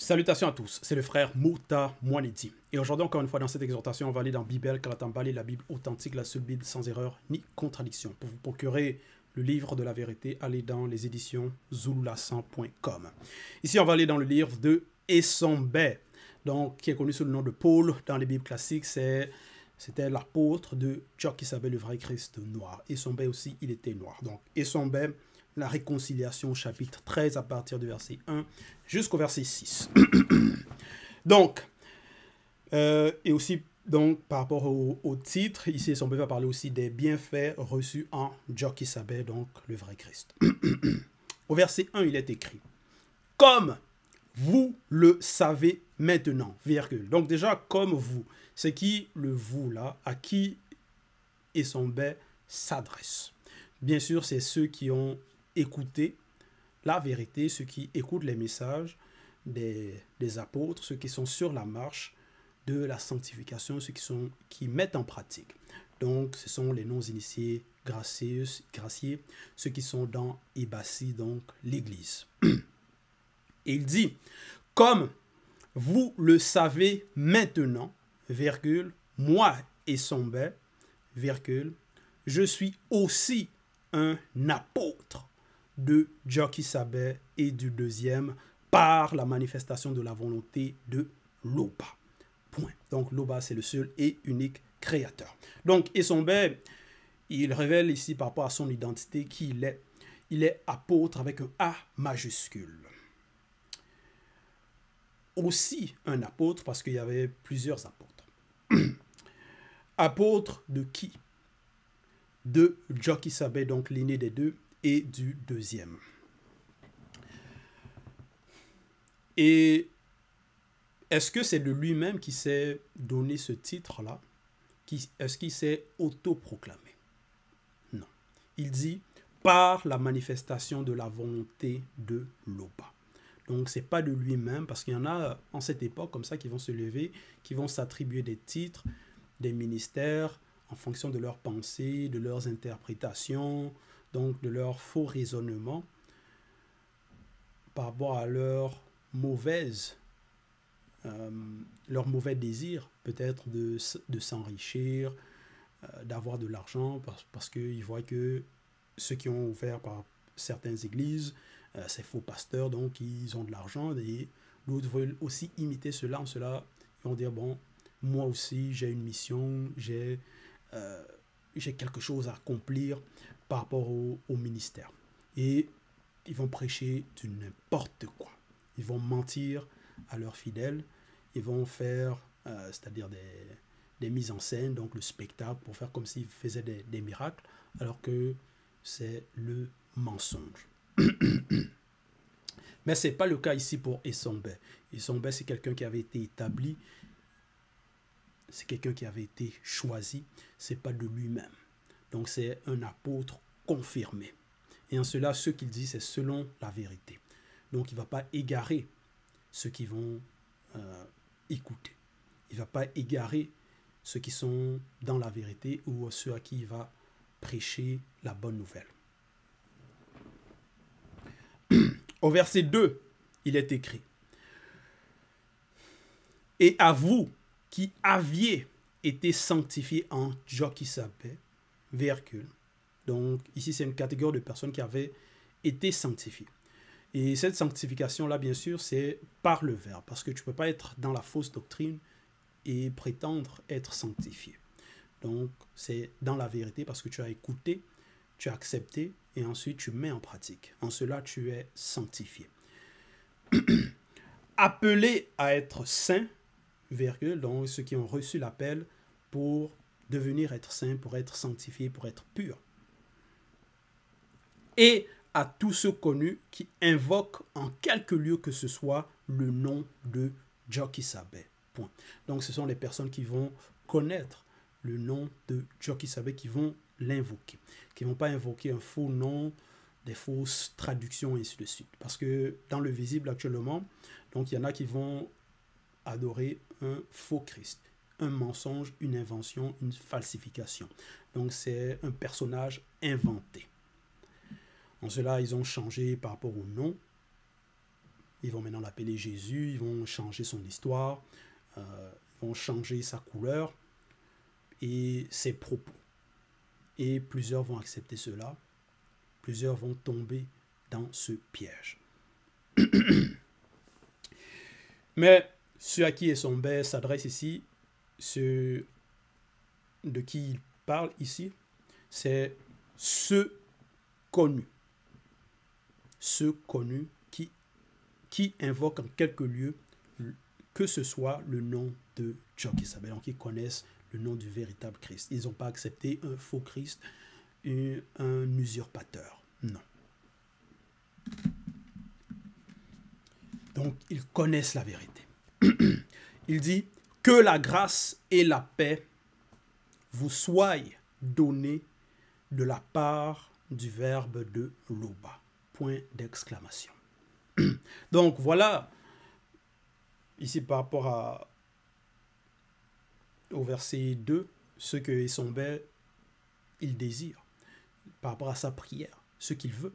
Salutations à tous, c'est le frère Mouta Mouanedi. Et aujourd'hui, encore une fois, dans cette exhortation, on va aller dans Bible Kalatambali, la Bible authentique, la seule Bible sans erreur ni contradiction. Pour vous procurer le livre de la vérité, allez dans les éditions zululasan.com. Ici, on va aller dans le livre de Essombe, donc qui est connu sous le nom de Paul dans les Bibles classiques. C'était l'apôtre de Dieu qui s'appelle le vrai Christ noir. Essombe aussi, il était noir. Donc, Essombe, la réconciliation, chapitre 13, à partir du verset 1 jusqu'au verset 6. Donc, et aussi, donc, par rapport au titre, ici, Essombe va parler aussi des bienfaits reçus en Dieu qui s'appelle donc le vrai Christ. Au verset 1, il est écrit « Comme vous le savez maintenant, virgule. » Donc déjà, comme vous, c'est qui le vous là, à qui Essombe s'adresse. Bien sûr, c'est ceux qui ont écouté la vérité, ceux qui écoutent les messages des apôtres, ceux qui sont sur la marche de la sanctification, ceux qui mettent en pratique. Donc, ce sont les non-initiés graciés, ceux qui sont dans Ebassi, donc l'Église. Et il dit, comme vous le savez maintenant, virgule, moi Essombe, virgule, je suis aussi un apôtre de Djokisabe et du deuxième par la manifestation de la volonté de Loba. Point. Donc Loba, c'est le seul et unique créateur. Donc Essombe, il révèle ici par rapport à son identité qui il est. Il est apôtre avec un A majuscule. Aussi un apôtre parce qu'il y avait plusieurs apôtres. Apôtre de qui? De Djokisabe, donc l'aîné des deux, et du deuxième. Et est-ce que c'est de lui-même qui s'est donné ce titre-là? Est-ce qu'il s'est autoproclamé? Non. Il dit par la manifestation de la volonté de Loba. Donc, ce n'est pas de lui-même, parce qu'il y en a en cette époque comme ça qui vont se lever, qui vont s'attribuer des titres, des ministères, en fonction de leurs pensées, de leurs interprétations, donc de leur faux raisonnement par rapport à leur mauvais désir, peut-être de s'enrichir, d'avoir de l'argent, parce qu'ils voient que ceux qui ont ouvert par certaines églises, ces faux pasteurs, donc ils ont de l'argent, et d'autres veulent aussi imiter cela. En cela, ils vont dire, bon, moi aussi j'ai une mission, j'ai quelque chose à accomplir par rapport au ministère. Et ils vont prêcher du n'importe quoi. Ils vont mentir à leurs fidèles. Ils vont faire, c'est-à-dire des mises en scène, donc le spectacle, pour faire comme s'ils faisaient des miracles, alors que c'est le mensonge. Mais ce n'est pas le cas ici pour Essombe. Essombe, c'est quelqu'un qui avait été établi, c'est quelqu'un qui avait été choisi, ce n'est pas de lui-même. Donc c'est un apôtre confirmé. Et en cela, ce qu'il dit, c'est selon la vérité. Donc il ne va pas égarer ceux qui vont écouter. Il ne va pas égarer ceux qui sont dans la vérité ou ceux à qui il va prêcher la bonne nouvelle. Au verset 2, il est écrit « Et à vous qui aviez été sanctifiés en Djokisabe, virgule. » Donc ici, c'est une catégorie de personnes qui avaient été sanctifiées. Et cette sanctification-là, bien sûr, c'est par le verbe, parce que tu ne peux pas être dans la fausse doctrine et prétendre être sanctifié. Donc, c'est dans la vérité, parce que tu as écouté, tu as accepté, et ensuite tu mets en pratique. En cela, tu es sanctifié. Appelés à être saints, virgule, donc ceux qui ont reçu l'appel pour devenir être saints, pour être sanctifiés, pour être purs. Et à tous ceux connus qui invoquent en quelque lieu que ce soit le nom de Djokisabe. Point. Donc ce sont les personnes qui vont connaître le nom de Djokisabe, qui vont l'invoquer, qui ne vont pas invoquer un faux nom, des fausses traductions, et ainsi de suite. Parce que dans le visible actuellement, donc il y en a qui vont adorer un faux Christ, un mensonge, une invention, une falsification. Donc c'est un personnage inventé. En cela, ils ont changé par rapport au nom, Ils vont maintenant l'appeler Jésus, ils vont changer son histoire, ils vont changer sa couleur et ses propos. Et plusieurs vont accepter cela, plusieurs vont tomber dans ce piège. Mais ceux à qui Esombe s'adresse ici, ceux de qui il parle ici, c'est ceux connus. Ceux connus qui invoquent en quelque lieu que ce soit le nom de Jokisabe. Donc ils connaissent le nom du véritable Christ. Ils n'ont pas accepté un faux Christ, un usurpateur. Non. Donc ils connaissent la vérité. Il dit que la grâce et la paix vous soient données de la part du verbe de Loba. Point d'exclamation. Donc voilà, ici par rapport au verset 2, ce que Esombe il désire, par rapport à sa prière, ce qu'il veut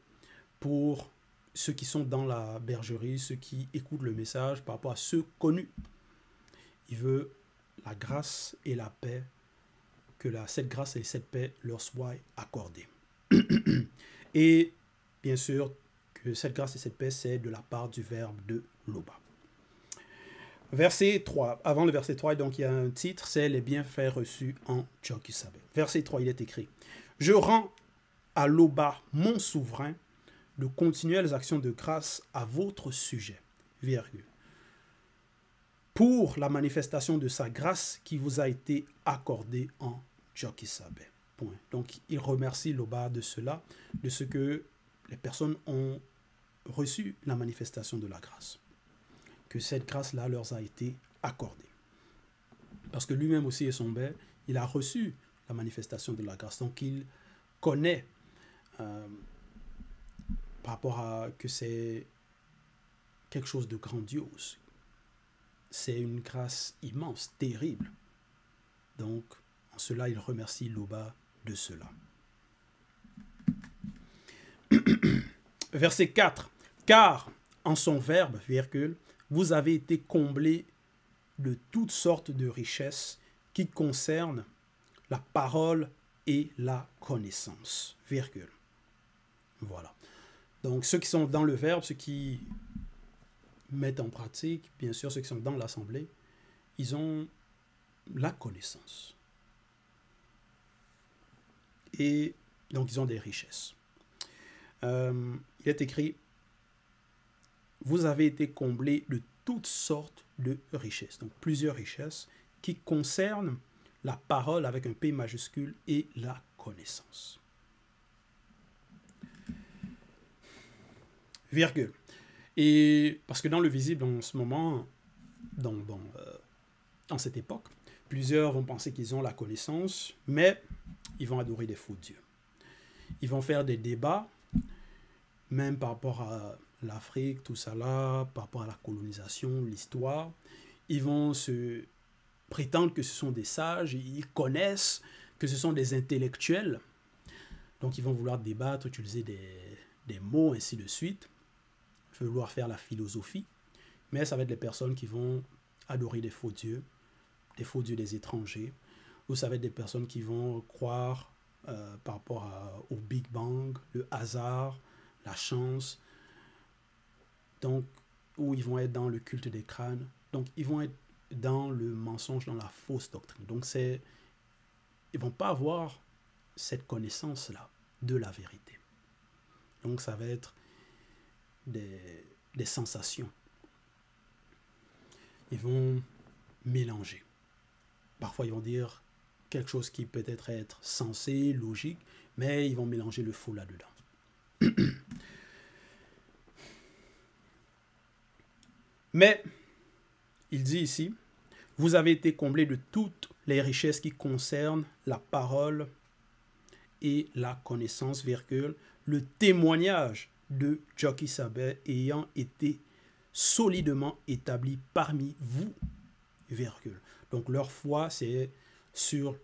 pour ceux qui sont dans la bergerie, ceux qui écoutent le message, par rapport à ceux connus. Il veut la grâce et la paix, que cette grâce et cette paix leur soient accordées. Et bien sûr, que cette grâce et cette paix, c'est de la part du verbe de Loba. Verset 3. Avant le verset 3, donc il y a un titre, c'est les bienfaits reçus en Jokisabe. Verset 3, il est écrit: je rends à Loba, mon souverain, de continuelles actions de grâce à votre sujet, virgule, pour la manifestation de sa grâce qui vous a été accordée en Jokisabe. Point. Donc, il remercie Loba de cela, de ce que les personnes ont reçu la manifestation de la grâce. Que cette grâce-là leur a été accordée. Parce que lui-même aussi, Esombe, il a reçu la manifestation de la grâce. Donc, il connaît par rapport à que c'est quelque chose de grandiose. C'est une grâce immense, terrible. Donc, en cela, il remercie Loba de cela. Verset 4. Car, en son verbe, virgule, vous avez été comblés de toutes sortes de richesses qui concernent la parole et la connaissance, virgule. Voilà. Donc, ceux qui sont dans le verbe, ceux qui mettent en pratique, bien sûr, ceux qui sont dans l'assemblée, ils ont la connaissance. Et donc, ils ont des richesses. Il est écrit: vous avez été comblés de toutes sortes de richesses. Donc, plusieurs richesses qui concernent la parole avec un P majuscule et la connaissance. Virgule. Et parce que dans le visible, en ce moment, dans cette époque, plusieurs vont penser qu'ils ont la connaissance, mais ils vont adorer des faux dieux. Ils vont faire des débats, même par rapport à l'Afrique, tout ça là, par rapport à la colonisation, l'histoire. Ils vont se prétendre que ce sont des sages, ils connaissent, que ce sont des intellectuels. Donc ils vont vouloir débattre, utiliser des mots, ainsi de suite. Vouloir faire la philosophie. Mais ça va être les personnes qui vont adorer des faux dieux des étrangers. Ou ça va être des personnes qui vont croire par rapport au Big Bang, le hasard, la chance. Donc, où ils vont être dans le culte des crânes. Donc, ils vont être dans le mensonge, dans la fausse doctrine. Donc, ils ne vont pas avoir cette connaissance-là de la vérité. Donc, ça va être des sensations. Ils vont mélanger. Parfois, ils vont dire quelque chose qui peut être sensé, logique, mais ils vont mélanger le faux là-dedans. Mais, il dit ici, vous avez été comblés de toutes les richesses qui concernent la parole et la connaissance, virgule, le témoignage de Jokisabe ayant été solidement établi parmi vous, virgule. Donc leur foi, c'est sur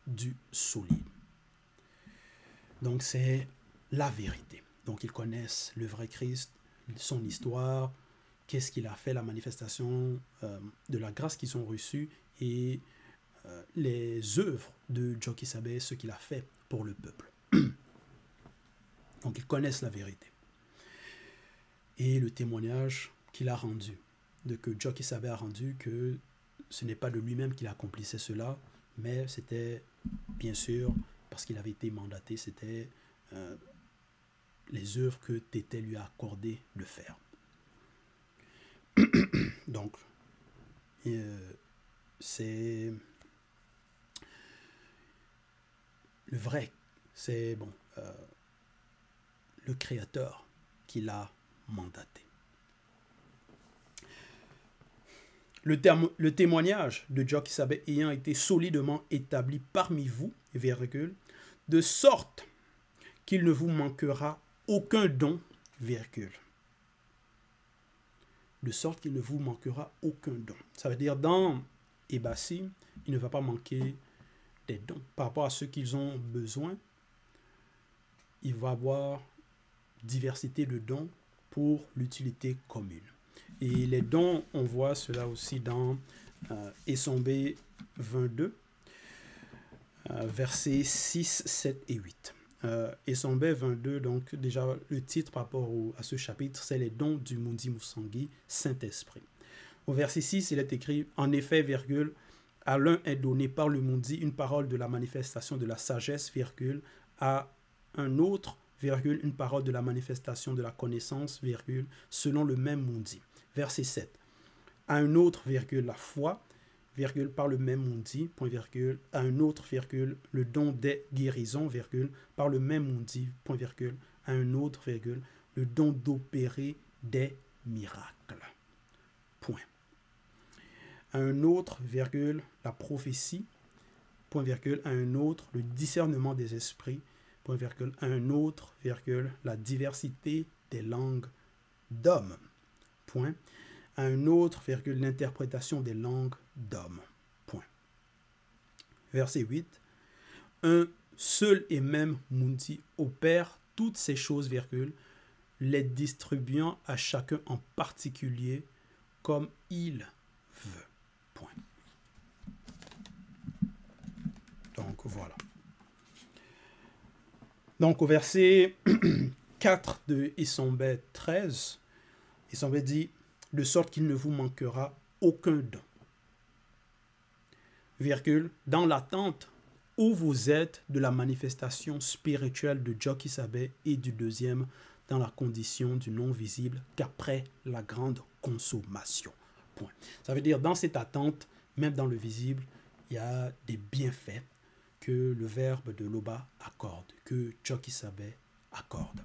du solide. Donc c'est la vérité. Donc ils connaissent le vrai Christ, son histoire, qu'est-ce qu'il a fait, la manifestation de la grâce qu'ils ont reçue et les œuvres de Djokisabe, ce qu'il a fait pour le peuple. Donc ils connaissent la vérité. Et le témoignage qu'il a rendu, que Djokisabe a rendu, que ce n'est pas de lui-même qu'il accomplissait cela, mais c'était bien sûr parce qu'il avait été mandaté, c'était les œuvres que Tété lui a accordé de faire. Donc, c'est le vrai, c'est bon, le Créateur qui l'a mandaté. Le témoignage de Djokisabe ayant été solidement établi parmi vous, virgule, de sorte qu'il ne vous manquera aucun don, virgule. De sorte qu'il ne vous manquera aucun don. Ça veut dire dans Ebassi, il ne va pas manquer des dons. Par rapport à ceux qu'ils ont besoin, il va y avoir diversité de dons pour l'utilité commune. Et les dons, on voit cela aussi dans Essombe 22, versets 6, 7 et 8. Essombe 22, donc déjà le titre par rapport à ce chapitre, c'est les dons du Mundi Musangi, Saint-Esprit. Au verset 6, il est écrit, en effet, virgule, à l'un est donné par le Mundi une parole de la manifestation de la sagesse, virgule, à un autre, virgule, une parole de la manifestation de la connaissance, virgule, selon le même Mundi. Verset 7. À un autre, virgule, la foi, virgule, par le même Mundi, point virgule, à un autre, virgule, le don des guérisons, virgule, par le même Mundi, point virgule, à un autre, virgule, le don d'opérer des miracles. Point. À un autre, virgule, la prophétie, point virgule, à un autre, le discernement des esprits, point virgule, à un autre, virgule, la diversité des langues d'hommes, point, à un autre, virgule, l'interprétation des langues d'hommes, point. Verset 8, un seul et même Mundi opère toutes ces choses, virgule, les distribuant à chacun en particulier comme il veut, point. Donc voilà. Donc au verset 4 de Essombe 13, Essombe dit, de sorte qu'il ne vous manquera aucun don. Virgule, dans l'attente où vous êtes de la manifestation spirituelle de Djokisabe et du deuxième dans la condition du non visible qu'après la grande consommation. Point. Ça veut dire, dans cette attente, même dans le visible, il y a des bienfaits que le verbe de Loba accorde, que Djokisabe accorde.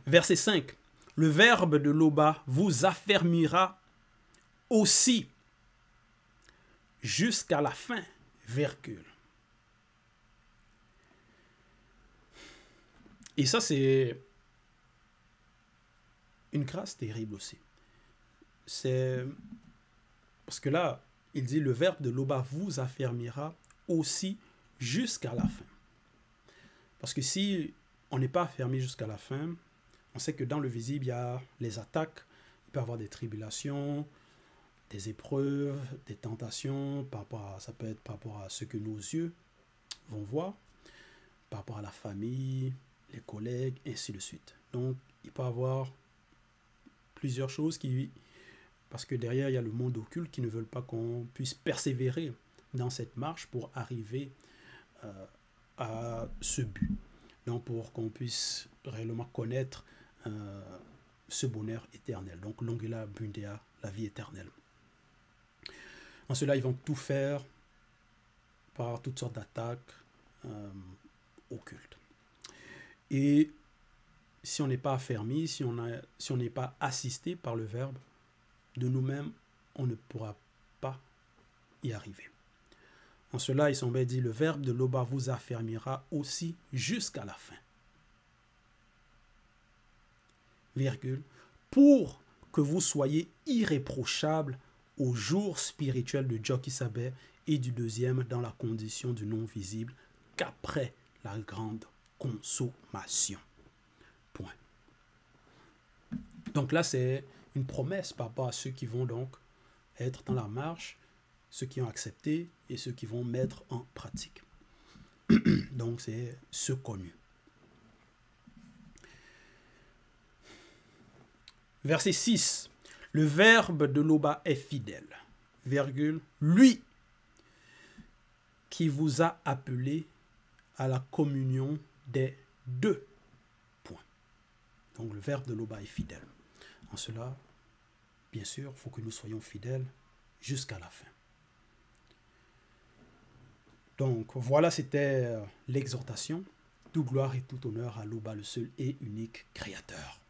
Verset 5. Le verbe de Loba vous affermira aussi jusqu'à la fin, virgule. Et ça, c'est une grâce terrible aussi. C'est parce que là, il dit le verbe de Loba vous affermira aussi jusqu'à la fin. Parce que si on n'est pas affermi jusqu'à la fin, on sait que dans le visible, il y a les attaques, il peut y avoir des tribulations, des épreuves, des tentations, ça peut être par rapport à ce que nos yeux vont voir, par rapport à la famille, les collègues, ainsi de suite. Donc, il peut y avoir plusieurs choses parce que derrière, il y a le monde occulte qui ne veulent pas qu'on puisse persévérer dans cette marche pour arriver à ce but. Donc, pour qu'on puisse réellement connaître ce bonheur éternel. Donc, l'ongela bundea, la vie éternelle. En cela, ils vont tout faire par toutes sortes d'attaques occultes. Et si on n'est pas affermi, si on n'est pas assisté par le Verbe, de nous-mêmes, on ne pourra pas y arriver. En cela, il semble dit, le Verbe de Loba vous affermira aussi jusqu'à la fin. Virgule, pour que vous soyez irréprochables au jour spirituel de Djokisabe et du deuxième dans la condition du non visible qu'après la grande consommation. Point. Donc là, c'est une promesse par rapport à ceux qui vont donc être dans la marche, ceux qui ont accepté et ceux qui vont mettre en pratique. Donc c'est ce connu. Verset 6. Le verbe de l'Oba est fidèle, virgule, lui qui vous a appelé à la communion des deux. Point. Donc le verbe de l'Oba est fidèle. En cela, bien sûr, il faut que nous soyons fidèles jusqu'à la fin. Donc voilà, c'était l'exhortation. Toute gloire et tout honneur à l'Oba, le seul et unique Créateur.